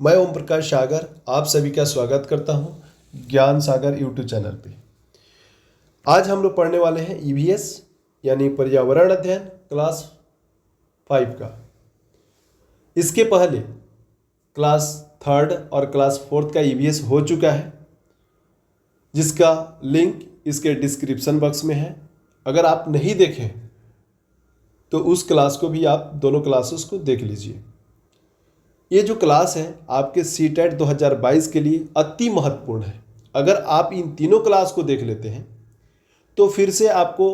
मैं ओम प्रकाश सागर आप सभी का स्वागत करता हूं ज्ञान सागर यूट्यूब चैनल पे। आज हम लोग पढ़ने वाले हैं ईवीएस यानी पर्यावरण अध्ययन क्लास 5 का। इसके पहले क्लास 3 और क्लास 4 का ईवीएस हो चुका है, जिसका लिंक इसके डिस्क्रिप्शन बॉक्स में है। अगर आप नहीं देखें तो उस क्लास को भी आप दोनों क्लासेस को देख लीजिए। ये जो क्लास है आपके सीटेट 2022 के लिए अति महत्वपूर्ण है। अगर आप इन तीनों क्लास को देख लेते हैं तो फिर से आपको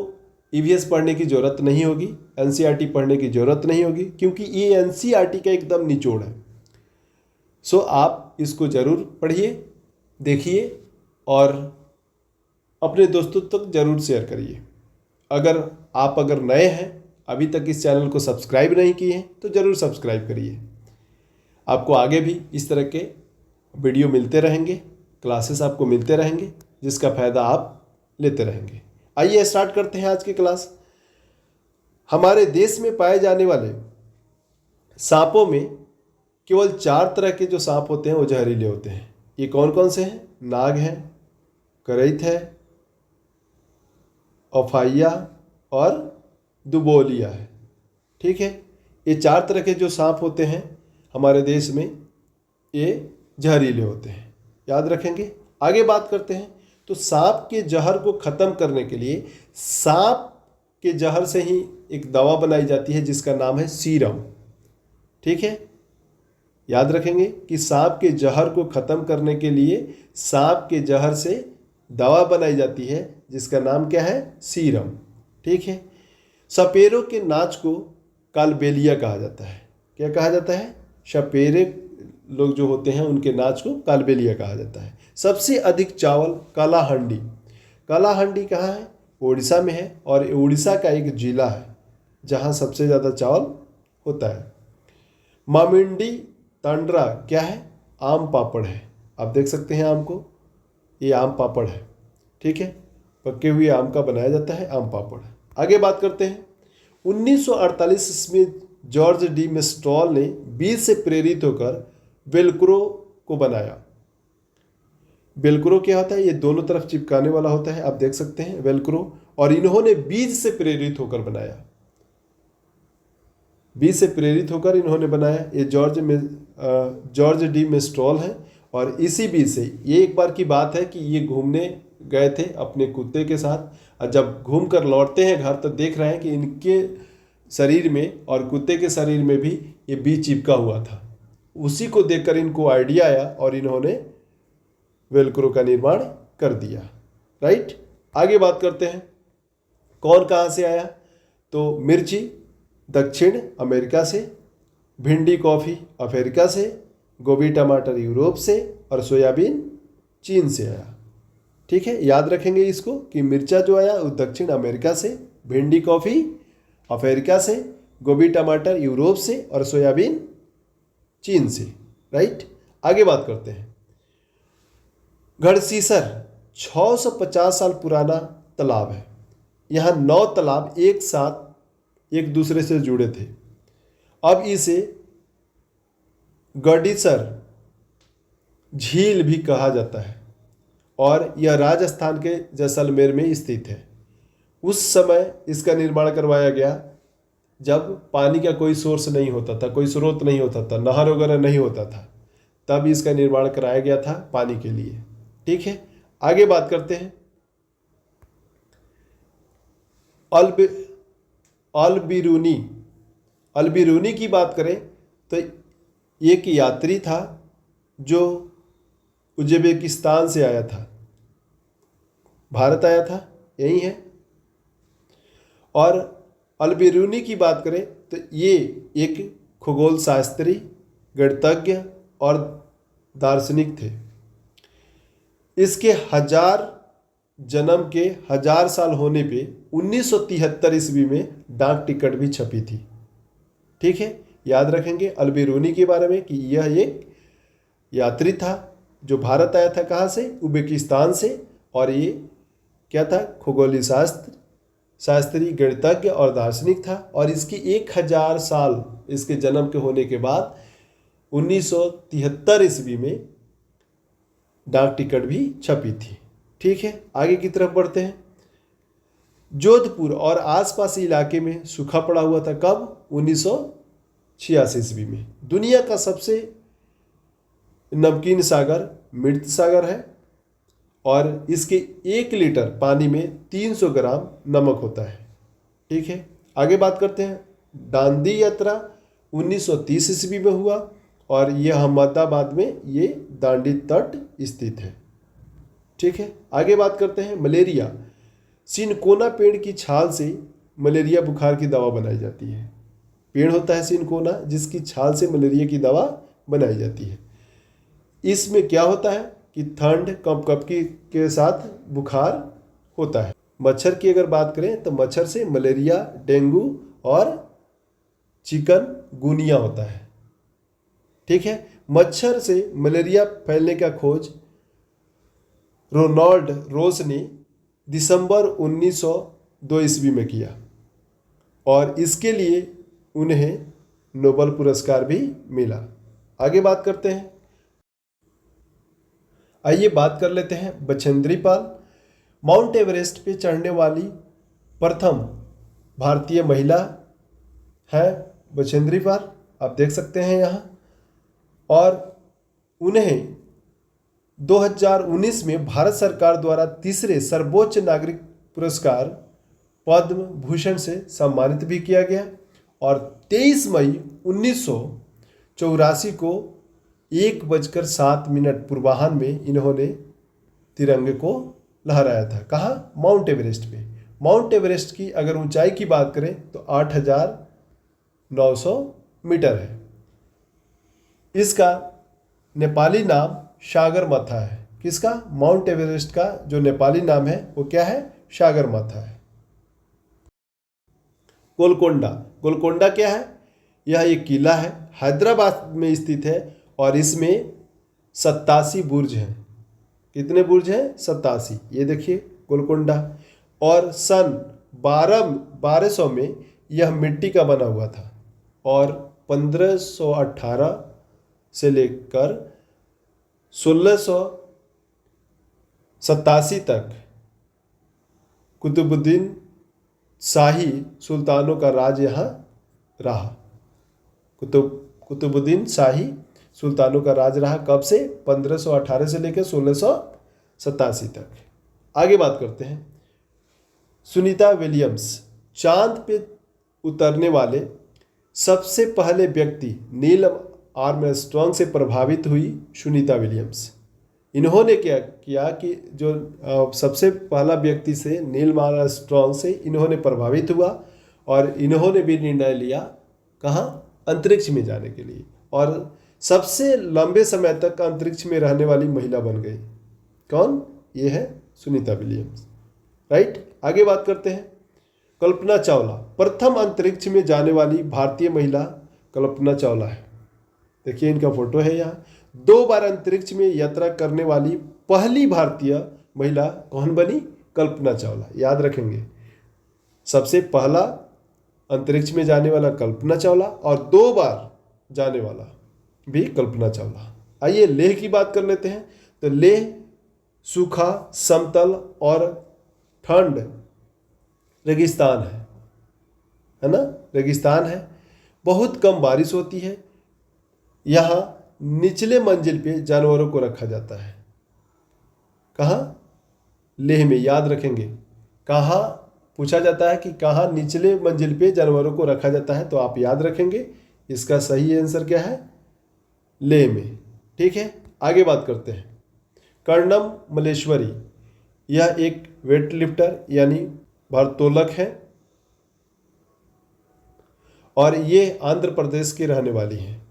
ईवीएस पढ़ने की ज़रूरत नहीं होगी, एनसीईआरटी पढ़ने की ज़रूरत नहीं होगी, क्योंकि ये एनसीईआरटी का एकदम निचोड़ है। सो आप इसको ज़रूर पढ़िए, देखिए और अपने दोस्तों तक ज़रूर शेयर करिए। अगर नए हैं, अभी तक इस चैनल को सब्सक्राइब नहीं किए हैं तो ज़रूर सब्सक्राइब करिए। आपको आगे भी इस तरह के वीडियो मिलते रहेंगे, क्लासेस आपको मिलते रहेंगे, जिसका फ़ायदा आप लेते रहेंगे। आइए स्टार्ट करते हैं आज की क्लास। हमारे देश में पाए जाने वाले सांपों में केवल 4 तरह के जो सांप होते हैं वो जहरीले होते हैं। ये कौन कौन से हैं? नाग है, करैत है, अफाइया और दुबोलिया है। ठीक है, ये 4 तरह के जो सांप होते हैं हमारे देश में, ये जहरीले होते हैं, याद रखेंगे। आगे बात करते हैं तो सांप के जहर को ख़त्म करने के लिए सांप के जहर से ही एक दवा बनाई जाती है जिसका नाम है सीरम। ठीक है, याद रखेंगे कि सांप के जहर को ख़त्म करने के लिए सांप के जहर से दवा बनाई जाती है जिसका नाम क्या है? सीरम। ठीक है, सपेरों के नाच को कालबेलिया कहा जाता है। क्या कहा जाता है? सपेरे लोग जो होते हैं उनके नाच को कालबेलिया कहा जाता है। सबसे अधिक चावल कालाहांडी। कालाहांडी कहाँ है? उड़ीसा में है, और उड़ीसा का एक जिला है जहाँ सबसे ज़्यादा चावल होता है। मामिंडी तांड्रा क्या है? आम पापड़ है। आप देख सकते हैं आम को, ये आम पापड़ है। ठीक है, पके हुए आम का बनाया जाता है आम पापड़। आगे बात करते हैं 1948 में जॉर्ज डी मेस्ट्रॉल ने बीज से प्रेरित होकर वेलक्रो को बनाया। वेलक्रो क्या होता है? ये दोनों तरफ चिपकाने वाला होता है, आप देख सकते हैं वेलक्रो। और इन्होंने बीज से प्रेरित होकर बनाया, बीज से प्रेरित होकर इन्होंने बनाया। ये जॉर्ज डी मेस्ट्रॉल है। और इसी बीज से, ये एक बार की बात है कि ये घूमने गए थे अपने कुत्ते के साथ, और जब घूम कर लौटते हैं घर तो देख रहे हैं कि इनके शरीर में और कुत्ते के शरीर में भी ये बीज चिपका हुआ था। उसी को देखकर इनको आइडिया आया और इन्होंने वेलक्रो का निर्माण कर दिया। राइट, आगे बात करते हैं कौन कहाँ से आया। तो मिर्ची दक्षिण अमेरिका से, भिंडी कॉफ़ी अफ्रीका से, गोभी टमाटर यूरोप से, और सोयाबीन चीन से आया। ठीक है, याद रखेंगे इसको कि मिर्चा जो आया वो दक्षिण अमेरिका से, भिंडी कॉफ़ी अफ्रीका से, गोभी टमाटर यूरोप से, और सोयाबीन चीन से। राइट, आगे बात करते हैं गढ़सीसर 650 साल पुराना तालाब है। यहाँ 9 तालाब एक साथ एक दूसरे से जुड़े थे। अब इसे गढ़ीसर झील भी कहा जाता है, और यह राजस्थान के जैसलमेर में स्थित है। उस समय इसका निर्माण करवाया गया जब पानी का कोई सोर्स नहीं होता था, कोई स्रोत नहीं होता था, नहर वगैरह नहीं होता था, तब इसका निर्माण कराया गया था पानी के लिए। ठीक है, आगे बात करते हैं अलबिरूनी। अलबिरूनी की बात करें तो एक यात्री था जो उज्बेकिस्तान से आया था, भारत आया था, यही है। और अलबिरूनी की बात करें तो ये एक खगोल शास्त्री, गणितज्ञ और दार्शनिक थे। इसके 1000 जन्म के 1000 साल होने पे 1973 ईस्वी में डाक टिकट भी छपी थी। ठीक है, याद रखेंगे अलबिरूनी के बारे में कि यह एक यात्री था जो भारत आया था। कहाँ से? उज्बेकिस्तान से। और ये क्या था? खगोलीय शास्त्री, गणितज्ञ और दार्शनिक था। और इसकी 1000 साल इसके जन्म के होने के बाद 1973 ईस्वी में डाक टिकट भी छपी थी। ठीक है, आगे की तरफ बढ़ते हैं। जोधपुर और आसपास इलाके में सूखा पड़ा हुआ था कब? 1986 ईस्वी में। दुनिया का सबसे नमकीन सागर मृत सागर है और इसके 1 लीटर पानी में 300 ग्राम नमक होता है। ठीक है, आगे बात करते हैं। दांडी यात्रा 1930 ईस्वी में हुआ और यह अहमदाबाद में ये दांडी तट स्थित है। ठीक है, आगे बात करते हैं। मलेरिया, सिनकोना पेड़ की छाल से मलेरिया बुखार की दवा बनाई जाती है। पेड़ होता है सिनकोना, जिसकी छाल से मलेरिया की दवा बनाई जाती है। इसमें क्या होता है कि ठंड कंपकपी के साथ बुखार होता है। मच्छर की अगर बात करें तो मच्छर से मलेरिया, डेंगू और चिकनगुनिया होता है। ठीक है, मच्छर से मलेरिया फैलने का खोज रोनाल्ड रोस ने दिसंबर 1902 ईस्वी में किया और इसके लिए उन्हें नोबेल पुरस्कार भी मिला। आगे बात करते हैं। आइए बात कर लेते हैं बछेंद्री पाल। माउंट एवरेस्ट पे चढ़ने वाली प्रथम भारतीय महिला है बछेंद्री पाल, आप देख सकते हैं यहाँ। और उन्हें 2019 में भारत सरकार द्वारा तीसरे सर्वोच्च नागरिक पुरस्कार पद्म भूषण से सम्मानित भी किया गया और 23 मई 1984 को 1:07 पूर्वाह्न में इन्होंने तिरंगे को लहराया था। कहाँ? माउंट एवरेस्ट पे। माउंट एवरेस्ट की अगर ऊंचाई की बात करें तो 8,900 मीटर है। इसका नेपाली नाम सागरमाथा है। किसका? माउंट एवरेस्ट का जो नेपाली नाम है वो क्या है? सागरमाथा है। गोलकोंडा, गोलकोंडा क्या है? यह एक किला है, हैदराबाद में स्थित है और इसमें 87 बुर्ज हैं। कितने बुर्ज हैं? 87। ये देखिए गोलकोंडा। और सन 1200 में यह मिट्टी का बना हुआ था और 1518 से लेकर 1687 तक कुतुबुद्दीन शाही सुल्तानों का राज यहाँ रहा। कुतुबुद्दीन शाही सुल्तानों का राज रहा कब से? 1518 से लेकर 1687 तक। आगे बात करते हैं। सुनीता विलियम्स, चांद पे उतरने वाले सबसे पहले व्यक्ति नील आर्मस्ट्रॉन्ग से प्रभावित हुई सुनीता विलियम्स। इन्होंने क्या किया कि जो सबसे पहला व्यक्ति से नील आर्मस्ट्रॉन्ग से इन्होंने प्रभावित हुआ और इन्होंने भी निर्णय लिया कहाँ? अंतरिक्ष में जाने के लिए और सबसे लंबे समय तक अंतरिक्ष में रहने वाली महिला बन गई। कौन? ये है सुनीता विलियम्स। राइट, आगे बात करते हैं। कल्पना चावला, प्रथम अंतरिक्ष में जाने वाली भारतीय महिला कल्पना चावला है। देखिए इनका फोटो है यहाँ। 2 बार अंतरिक्ष में यात्रा करने वाली पहली भारतीय महिला कौन बनी? कल्पना चावला। याद रखेंगे, सबसे पहला अंतरिक्ष में जाने वाला कल्पना चावला और 2 बार जाने वाला भी कल्पना चावला। आइए लेह की बात कर लेते हैं। तो लेह सूखा, समतल और ठंड रेगिस्तान है ना? रेगिस्तान है, बहुत कम बारिश होती है। यहाँ निचले मंजिल पे जानवरों को रखा जाता है। कहाँ? लेह में। याद रखेंगे, कहाँ पूछा जाता है कि कहाँ निचले मंजिल पे जानवरों को रखा जाता है, तो आप याद रखेंगे इसका सही आंसर क्या है? लेह में। ठीक है, आगे बात करते हैं। कर्णम मल्लेश्वरी, यह एक वेट लिफ्टर यानी भारोत्तोलक है और ये आंध्र प्रदेश की रहने वाली है।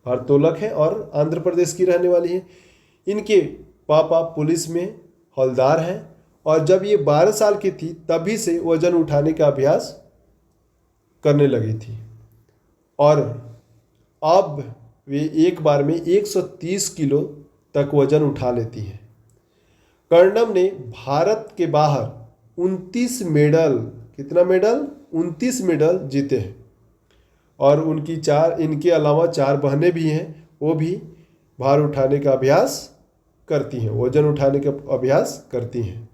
भारोत्तोलक है और आंध्र प्रदेश की रहने वाली है। इनके पापा पुलिस में हवलदार हैं और जब ये 12 साल की थी तभी से वजन उठाने का अभ्यास करने लगी थी और अब वे एक बार में 130 किलो तक वजन उठा लेती हैं। कर्णम ने भारत के बाहर 29 मेडल, कितना मेडल? 29 मेडल जीते हैं और इनके अलावा 4 बहनें भी हैं, वो भी भार उठाने का अभ्यास करती हैं, वजन उठाने का अभ्यास करती हैं।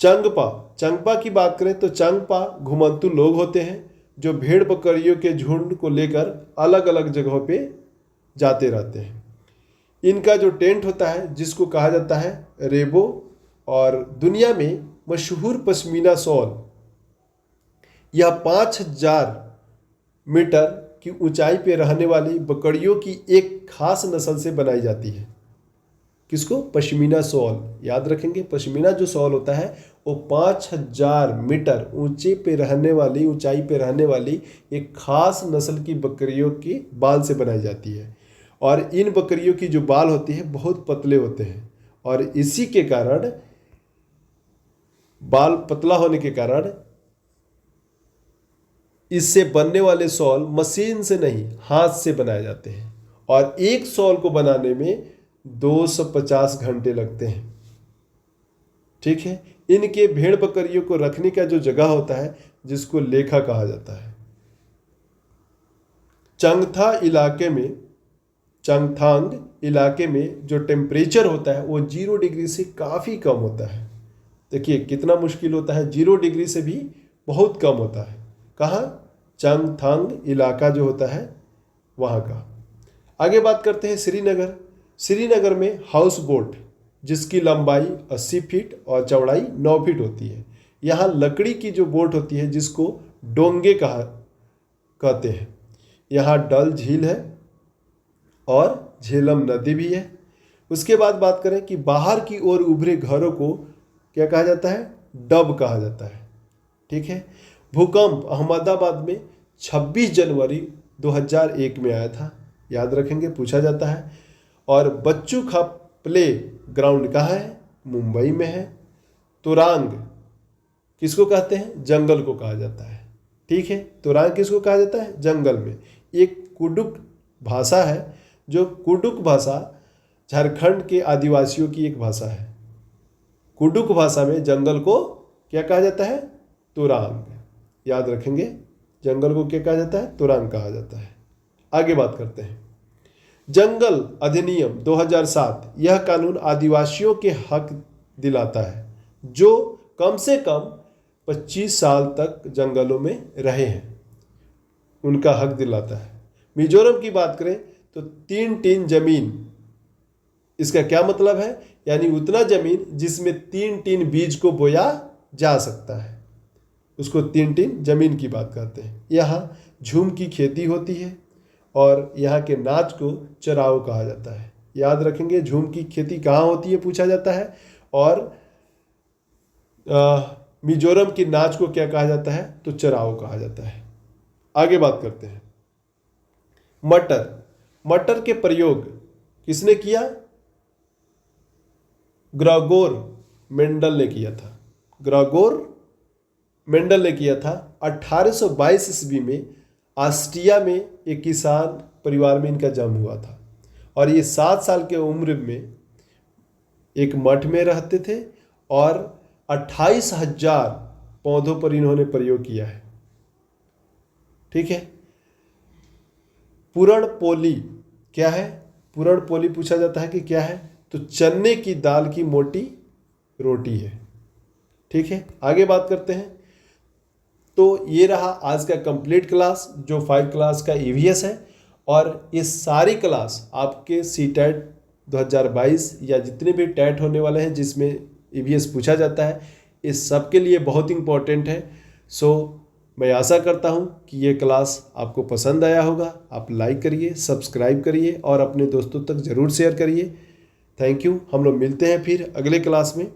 चंगपा की बात करें तो चंगपा घुमंतु लोग होते हैं जो भेड़ बकरियों के झुंड को लेकर अलग अलग जगहों पे जाते रहते हैं। इनका जो टेंट होता है जिसको कहा जाता है रेबो, और दुनिया में मशहूर पश्मीना शॉल यह 5000 मीटर की ऊंचाई पे रहने वाली बकरियों की एक खास नस्ल से बनाई जाती है। किसको? पश्मीना शॉल। याद रखेंगे, पश्मीना जो शॉल होता है वो 5000 मीटर ऊंचाई पे रहने वाली एक खास नस्ल की बकरियों की बाल से बनाई जाती है। और इन बकरियों की जो बाल होती है बहुत पतले होते हैं, और इसी के कारण बाल पतला होने के कारण इससे बनने वाले शॉल मशीन से नहीं हाथ से बनाए जाते हैं, और एक शॉल को बनाने में 250 घंटे लगते हैं। ठीक है। इनके भेड़ बकरियों को रखने का जो जगह होता है जिसको लेखा कहा जाता है। चंगथांग इलाके में जो टेम्परेचर होता है वो 0 डिग्री से काफ़ी कम होता है। देखिए कितना मुश्किल होता है, 0 डिग्री से भी बहुत कम होता है। कहाँ? चंगथांग इलाका जो होता है वहाँ का। आगे बात करते हैं श्रीनगर में हाउस बोट जिसकी लंबाई 80 फीट और चौड़ाई 9 फीट होती है। यहाँ लकड़ी की जो बोट होती है जिसको डोंगे कहते हैं। यहाँ डल झील है और झेलम नदी भी है। उसके बाद बात करें कि बाहर की ओर उभरे घरों को क्या कहा जाता है? डब कहा जाता है। ठीक है। भूकंप अहमदाबाद में 26 जनवरी 2001 में आया था। याद रखेंगे, पूछा जाता है। और बच्चू का प्ले ग्राउंड कहाँ है? मुंबई में है। तुरांग किसको कहते हैं? जंगल को कहा जाता है। ठीक है। तुरांग किसको कहा जाता है? जंगल में। एक कुडुक भाषा है, जो कुडुक भाषा झारखंड के आदिवासियों की एक भाषा है। कुडुक भाषा में जंगल को क्या कहा जाता है? तुरांग। याद रखेंगे, जंगल को क्या कहा जाता है? तुरांग कहा जाता है। आगे बात करते हैं। जंगल अधिनियम 2007 यह कानून आदिवासियों के हक दिलाता है जो कम से कम 25 साल तक जंगलों में रहे हैं, उनका हक दिलाता है। मिजोरम की बात करें तो 3 टीन जमीन, इसका क्या मतलब है? यानी उतना जमीन जिसमें 3 टीन बीज को बोया जा सकता है, उसको 3 टीन जमीन की बात करते हैं। यहाँ झूम की खेती होती है और यहाँ के नाच को चराओ कहा जाता है। याद रखेंगे, झूम की खेती कहाँ होती है पूछा जाता है, और मिजोरम की नाच को क्या कहा जाता है? तो चराओ कहा जाता है। आगे बात करते हैं। मटर के प्रयोग किसने किया? ग्रेगोर मेंडल ने किया था। ग्रेगोर मेंडल ने किया था। 1822 ईस्वी में ऑस्ट्रिया में एक किसान परिवार में इनका जन्म हुआ था, और ये 7 साल के उम्र में एक मठ में रहते थे, और 28,000 पौधों पर इन्होंने प्रयोग किया है। ठीक है। पुरणपोली क्या है? पुरणपोली पूछा जाता है कि क्या है? तो चने की दाल की मोटी रोटी है। ठीक है। आगे बात करते हैं। तो ये रहा आज का कंप्लीट क्लास जो 5 क्लास का ईवीएस है, और ये सारी क्लास आपके सीटेट 2022 या जितने भी टेट होने वाले हैं जिसमें ईवीएस पूछा जाता है, इस सब के लिए बहुत इंपॉर्टेंट है। सो मैं आशा करता हूँ कि ये क्लास आपको पसंद आया होगा। आप लाइक करिए, सब्सक्राइब करिए और अपने दोस्तों तक ज़रूर शेयर करिए। Thank you. हम लोग मिलते हैं फिर अगले क्लास में।